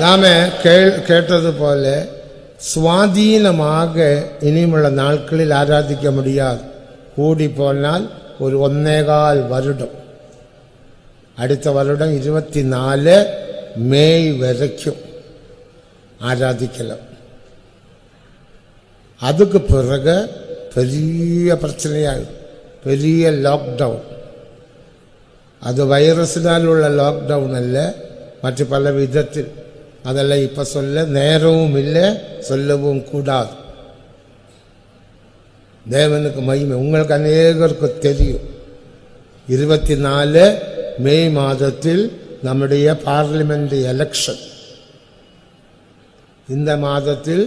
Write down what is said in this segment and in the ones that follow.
நாம கேட்டது போல சுவாதீனமாக இனியுள்ள நாட்களில் ஆராதிக்க முடியாது. கூடி போனால் ஒரு 1.25 வருடம், அடுத்த வருடம் 24 மே வரைக்கும் ஆராதிக்கலாம். அதுக்கு பிறகு பெரிய பிரச்சனையாகும், பெரிய லாக்டவுன். அது வைரஸினால் உள்ள லாக்டவுன் அல்ல, மற்ற பல விதத்தில். அதெல்லாம் இப்ப சொல்ல நேரமும் இல்லை, சொல்லவும் கூடாது. தேவனுக்கு மகிமை. உங்களுக்கு அநேகருக்கு தெரியும், 24 மே மாதத்தில் நம்முடைய பார்லிமெண்ட் எலெக்ஷன். இந்த மாதத்தில்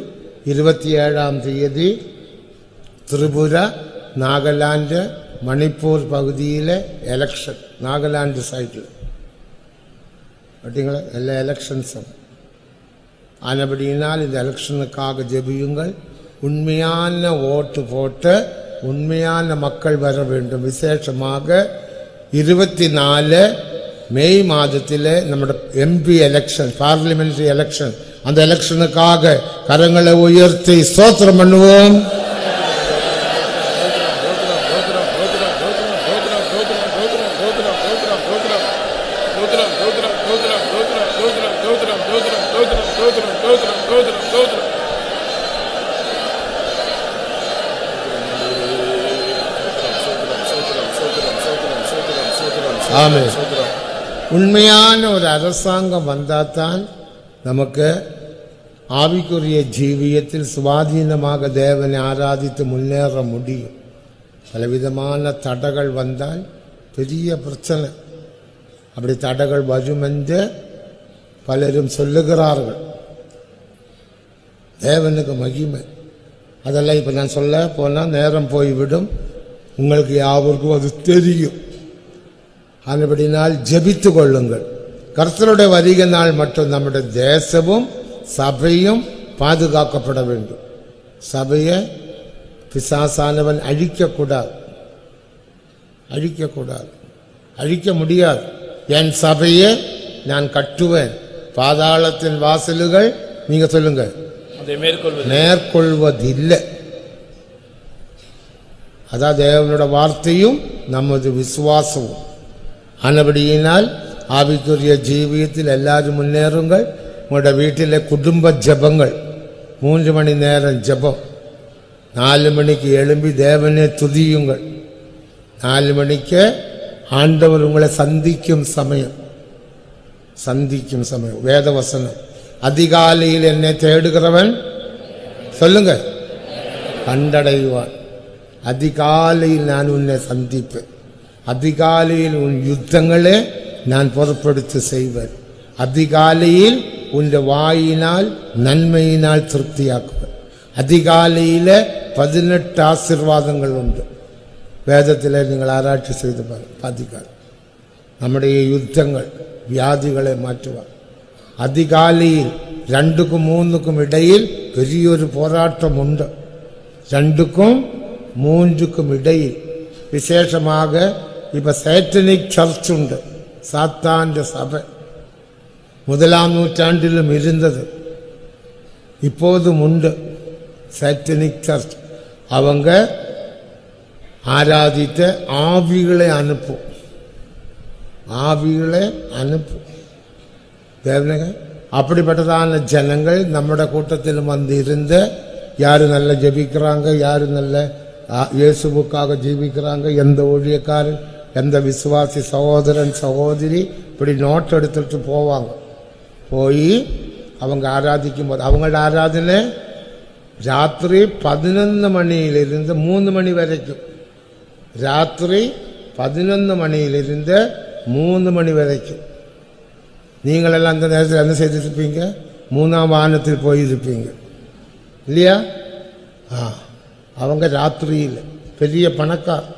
27ஆம் தேதி திரிபுரா, நாகாலாந்து, மணிப்பூர் பகுதியில் எலெக்ஷன். நாகாலாந்து சைடில் பார்த்தீங்களா, எல்லா எலெக்ஷன்ஸும். ஆனபடியினால் இந்த எலெக்ஷனுக்காக ஜெபியுங்கள். உண்மையான ஓட்டு போட்டு உண்மையான மக்கள் வர வேண்டும். விசேஷமாக 24 மே மாதத்தில் நம்முடைய எம்பி எலெக்ஷன், பார்லிமெண்டரி எலெக்ஷன். அந்த எலெக்ஷனுக்காக கரங்களை உயர்த்தி ஸ்தோத்திரம் பண்ணுவோம். ஆமென். உண்மையான ஒரு அரசாங்கம் வந்தால்தான் நமக்கு ஆவிக்குரிய ஜீவியத்தில் சுவாதீனமாக தேவனை ஆராதித்து முன்னேற முடியும். பலவிதமான தடைகள் வந்தால் பெரிய பிரச்சனை. அப்படி தடைகள் வரும் என்று பலரும் சொல்லுகிறார்கள். தேவனுக்கு மகிமை. அதெல்லாம் இப்போ நான் சொல்ல போனால் நேரம் போய்விடும். உங்களுக்கு யாருக்கும் அது தெரியும். அதுபடினால் ஜெபித்து கொள்ளுங்கள். கர்த்தருடைய வருகை நாள் மட்டும் நம்முடைய தேசமும் சபையும் பாதுகாக்கப்பட வேண்டும். சபையை பிசாசானவன் அழிக்கக்கூடாது, அழிக்க முடியாது. என் சபையை நான் கட்டுவேன், பாதாளத்தின் வாசல்கள் நீங்க சொல்லுங்க மேற்கொள்வதில்லை. அதான் தேவனோட வார்த்தையும் நமது விசுவாசமும். ஆனபடியினால் ஆவிக்குரிய ஜீவியத்தில் எல்லாரும் முன்னேறுங்கள். உங்களோட வீட்டில் குடும்ப ஜபங்கள், 3 மணி நேரம் ஜபம். 4 மணிக்கு எழும்பி தேவனை துதியுங்கள். 4 மணிக்கு ஆண்டவர் உங்களை சந்திக்கும் சமயம். வேத வசனம். அதிகாலையில் என்னை தேடுகிறவன் சொல்லுங்க கண்டடைவான். அதிகாலையில் நான் உன்னை சந்திப்பேன். அதிகாலையில் உன் யுத்தங்களே நான் பொறுப்படுத்தி செய்வேன். அதிகாலையில் உன் வாயினால் நன்மையினால் திருப்தியாக்குவேன். அதிகாலையில் 18 ஆசீர்வாதங்கள் உண்டு. வேதத்தில் நீங்கள் ஆராய்ச்சி செய்து பாருங்கள். நம்முடைய யுத்தங்கள் வியாதிகளை மாற்றுவார். அதிகாலையில் 2க்கும் 3க்கும் இடையில் பெரியொரு போராட்டம் உண்டு. 2க்கும் 3க்கும் இடையில் விசேஷமாக இப்ப சாட்டனிக் சர்ச் உண்டு. சாத்தாண்ட சபை 1ஆம் நூற்றாண்டிலும் இருந்தது, இப்போதும் உண்டு. சாட்டனிக் சர்ச் அவங்க ஆராதித்த ஆவிகளை அனுப்பும். தேவனங்க அப்படிப்பட்டதான ஜனங்கள் நம்முடைய கூட்டத்திலும் வந்து இருந்து யாரு நல்லா ஜெபிக்கிறாங்க, யாரு நல்ல இயேசுவுக்காக ஜீவிக்கிறாங்க, எந்த ஊழியக்காரன், எந்த விசுவாசி சகோதரன் சகோதரி இப்படி நோட் எடுத்துட்டு போவாங்க. போய் அவங்க ஆராதிக்கும் போது அவங்களோட ஆராதனை ராத்திரி 11 மணியிலிருந்து 3 மணி வரைக்கும். ராத்திரி 11 மணியிலிருந்து 3 மணி வரைக்கும். நீங்களெல்லாம் அந்த நேரத்தில் என்ன செய்திருப்பீங்க? 3ஆம் வானத்தில் போயிருப்பீங்க இல்லையா? அவங்க ராத்திரியில் பெரிய பணக்கார்.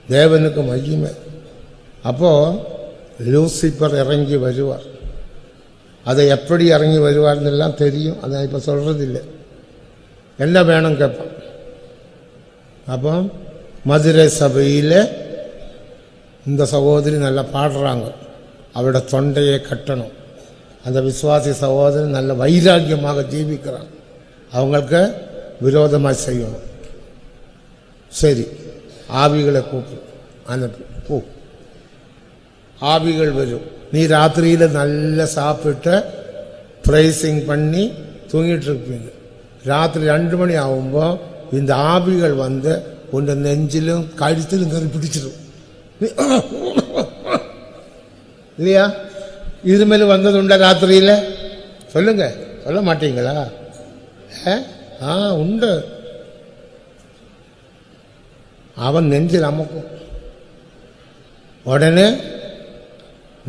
தேவனுக்கு மகிமை. அப்போ லூசிபர் இறங்கி வருவார். அதை எப்படி இறங்கி வருவார்னு எல்லாம் தெரியும். அதை இப்போ சொல்றதில்லை. என்ன வேணும் கேட்பான். அப்போ மதுரை சபையில் இந்த சகோதரி நல்லா பாடுறாங்க. அவரோட தொண்டையை கட்டணும். அந்த விசுவாசி சகோதரன் நல்ல வைராக்கியமாக ஜீவிக்கிறான். அவங்களுக்கு விரோதமாக செய்யணும். சரி, ஆவிகளை கூப்பிடு, அனுப்பு, போ. ஆவிகள் வரும். நீ ராத்திரியில் நல்லா சாப்பிட்டு ப்ரைசிங் பண்ணி தூங்கிட்டு இருப்பீங்க. ராத்திரி 2 மணி ஆகும்போ இந்த ஆவிகள் வந்து உன்னை நெஞ்சிலும் கழுத்திலும் கறி பிடிச்சிடும் இல்லையா? இருமல் வந்தது உண்டா ராத்திரியில்? சொல்லுங்க, சொல்ல மாட்டீங்களா? உண்டு. அவன் நெஞ்சில் அமக்கும். உடனே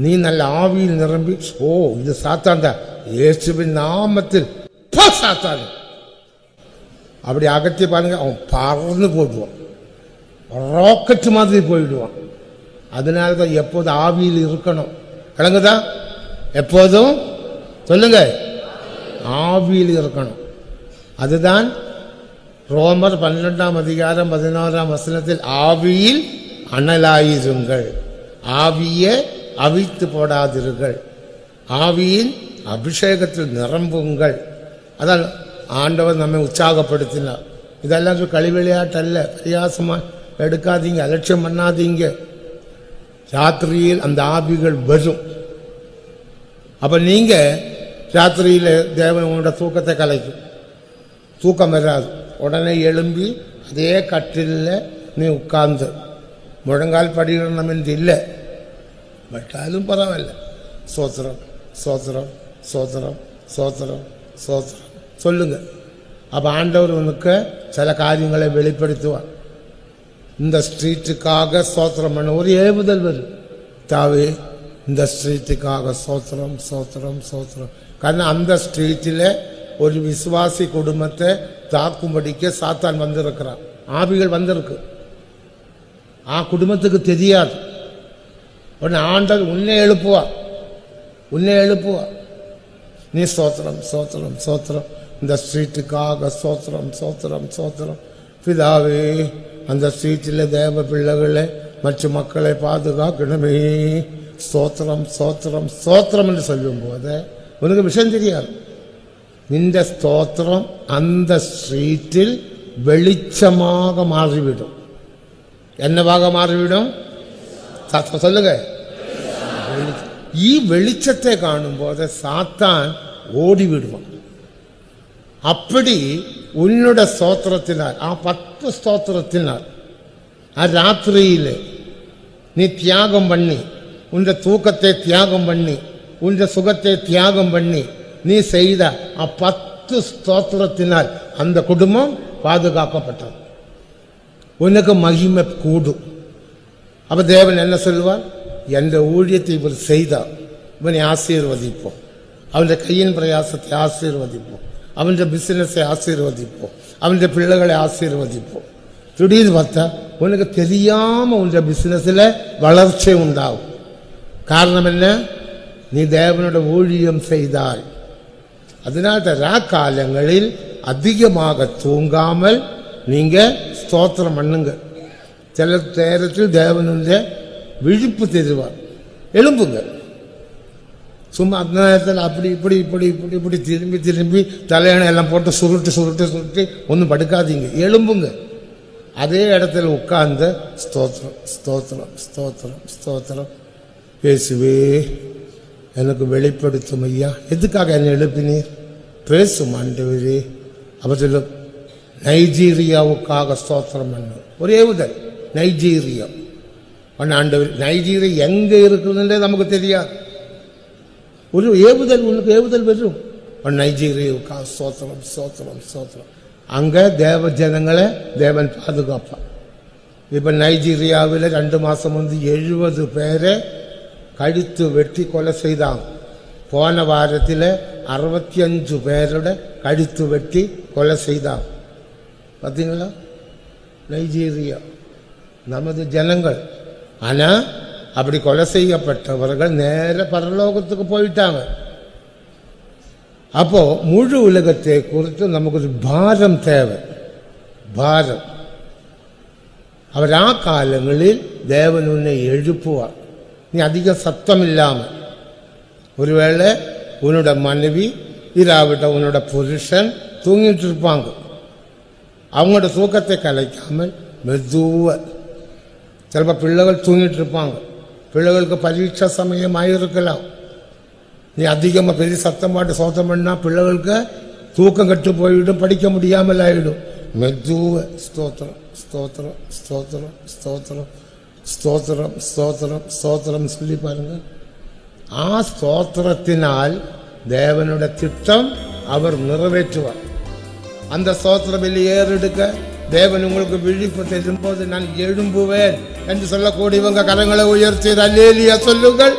நீ நல்ல ஆவியில் நிரம்பி, ஓ இது சாத்தான்டா, இயேசுவின் நாமத்தில் சாத்தான் அப்படி அகற்றி பாருங்க, அவன் பறந்து போடுவான், ராக்கெட் மாதிரி போயிடுவான். அதனால தான் எப்போதும் ஆவியில் இருக்கணும். விளங்குதா? எப்போதும் சொல்லுங்க, ஆவியில் இருக்கணும். அதுதான் ரோமர் 12ஆம் அதிகாரம் 16ஆம் வசனத்தில் ஆவியில் அனலாயிருங்கள், ஆவியை அவித்து போடாதீர்கள், ஆவியின் அபிஷேகத்தில் நிரம்புங்கள். அதான் ஆண்டவர் நம்மை உற்சாகப்படுத்தினார். இதெல்லாம் களி விளையாட்டல்ல, பிரயாசமா எடுக்காதீங்க, அலட்சியம் பண்ணாதீங்க. ராத்திரியில் அந்த ஆவிகள் வரும். அப்ப நீங்க ராத்திரியில் தேவன் உங்களோட தூக்கத்தை கலைக்கும். தூக்கம் வராது. உடனே எழும்பி அதே கட்டில நீ உட்கார்ந்து முழங்கால் படிக்கணும் என்று இல்லை, பட்டாலும் பரவாயில்ல. சோத்திரம் சோத்திரம் சோத்திரம் சோத்திரம் சோத்திரம் சொல்லுங்க. அப்ப ஆண்டவர் உனக்கு சில காரியங்களை வெளிப்படுத்துவார். இந்த ஸ்ட்ரீட்டுக்காக சோத்திரம் பண்ண ஒரு ஏவுதல் வரும். தாவே இந்த ஸ்ட்ரீட்டுக்காக சோத்திரம் சோத்திரம் சோத்திரம். காரணம் அந்த ஸ்ட்ரீட்டில் ஒரு விசுவாசி குடும்பத்தை தாக்கும்படிக்க சாத்தான் வந்திருக்கிறான். ஆவிகள் வந்திருக்கு. குடும்பத்துக்கு தெரியாது. உடனே ஆண்டவர் உன்னை எழுப்புவார், உன்னை எழுப்புவார். நீ சோத்திரம் சோத்திரம் சோத்திரம், இந்த ஸ்ட்ரீட்டுக்காக சோத்திரம் சோத்திரம் சோத்திரம். பிதாவே அந்த ஸ்ட்ரீட்டில் தேவ பிள்ளைகளை மற்ற மக்களை பாதுகாக்கணுமே, ஸ்தோத்திரம் ஸ்தோத்திரம் ஸ்தோத்திரம் என்று சொல்லும் போது உனக்கு விஷயம் தெரியாது. நின்ற ஸ்தோத்திரம் அந்த ஸ்ட்ரீட்டில் வெளிச்சமாக மாறிவிடும். என்னவாக மாறிவிடும்? சொல்லுங்க. வெளிச்சத்தை காணும் போது சாத்தான் ஓடிவிடுவான். அப்படி உன்னோட ஸ்தோத்திரத்தினால் 10 ஸ்தோத்திரத்தினால் ராத்திரியில் நீ தியாகம் பண்ணி, உன் தூக்கத்தை தியாகம் பண்ணி, உன் சுகத்தை தியாகம் பண்ணி நீ செய்த 10 ஸ்தோத்திரத்தினால் அந்த குடும்பம் பாதுகாக்கப்பட்டது. உனக்கு மகிமை கூடும். அப்ப தேவன் என்ன சொல்வார்? என்ற ஊழியத்தை இவர் செய்தார், இவனை ஆசீர்வதிப்போம், அவன் கையின் பிரயாசத்தை ஆசீர்வதிப்போம், அவன் பிசினஸை ஆசீர்வதிப்போம், அவன் பிள்ளைகளை ஆசீர்வதிப்போம். திடீர்னு பார்த்தா உனக்கு தெரியாம உன் பிசினஸ்ல வளர்ச்சி உண்டாகும். காரணம் என்ன? நீ தேவனோட ஊழியம் செய்தாய். அதனால ராக்காலங்களில் அதிகமாக தூங்காமல் நீங்க ஸ்தோத்திரம் பண்ணுங்க. சில நேரத்தில் தேவனுடைய விழிப்பு தெரிவார். எழும்புங்க. சும்மா அந்த நேரத்தில் அப்படி இப்படி இப்படி இப்படி இப்படி திரும்பி திரும்பி தலையணை எல்லாம் போட்டு சுருட்டு சுருட்டு சுருட்டி ஒன்றும் படுக்காதீங்க. எழும்புங்க. அதே இடத்துல உட்கார்ந்து ஸ்தோத்திரம் ஸ்தோத்திரம் ஸ்தோத்திரம் ஸ்தோத்திரம். பேசுவே எனக்கு வெளிப்படுத்தும் ஐயா. எதுக்காக என்னை எழுப்பினீர்? பேசும் ஆண்டவரே. அப்ப சொல்லும், நைஜீரியாவுக்காக ஸ்தோத்திரம் பண்ண ஒரே உதல். நைஜீரியா ஆண்டவர். நைஜீரியா எங்க இருக்குதுன்றே நமக்கு தெரியாது. ஒரு ஏவுதல், உனக்கு ஏவுதல் வரும். நைஜீரியாவுக்காக ஸ்தோத்திரம் ஸ்தோத்திரம் ஸ்தோத்திரம். அங்க தேவ ஜனங்களை தேவன் பாதுகாப்பார். இப்ப நைஜீரியாவில் 2 மாசம் வந்து 70 பேரை கழுத்து வெட்டி கொலை செய்தாங்க. போன வாரத்தில் 65 பேரோட கழுத்து வெட்டி கொலை செய்தாங்க. பார்த்தீங்களா? நைஜீரியா நமது ஜனங்கள். ஆனா அப்படி கொலை செய்யப்பட்டவர்கள் நேர பரலோகத்துக்கு போயிட்டாங்க. அப்போ முழு உலகத்தை குறித்து நமக்கு ஒரு பாரம் தேவை. பாரம். அவர் காலங்களில் தேவன் உன்னை எழுப்புவார். நீ அதிக சத்தம் இல்லாம, ஒருவேளை உன்னோட மனைவி இராவிட்ட உன்னோட புருஷன் தூங்கிட்டு இருப்பாங்க. அவங்களோட தூக்கத்தை கலைக்காமல் மெதுவாக சிலப்போ பிள்ளைகள் தூங்கிட்டு இருப்பாங்க. பிள்ளைகளுக்கு பரீட்சை சமயம் ஆகிருக்கலாம். நீ அதிகமாக பெரிய சத்தம் பாட்டு சோத்தம் பண்ணால் பிள்ளைகளுக்கு தூக்கம் கட்டு போய்விடும், படிக்க முடியாமல் ஆகிடும். மெதுவாக ஸ்தோத்திரம் ஸ்தோத்திரம் ஸ்தோத்திரம் ஸ்தோத்திரம் ஸ்தோத்திரம் ஸ்தோத்திரம் ஸ்தோத்திரம் சொல்லி பாருங்க. ஆ ஸ்தோத்திரத்தினால் தேவனுடைய திட்டம் அவர் நிறைவேற்றுவார். அந்த ஸ்தோத்திரம் வெளியே ஏறெடுக்க தேவன் உங்களுக்கு விழிப்பு தரும்போது நான் எழும்புவேன் என்று சொல்லக்கூடியவங்க கரங்களை உயர்த்தி அல்லேலூயா சொல்லுங்கள்.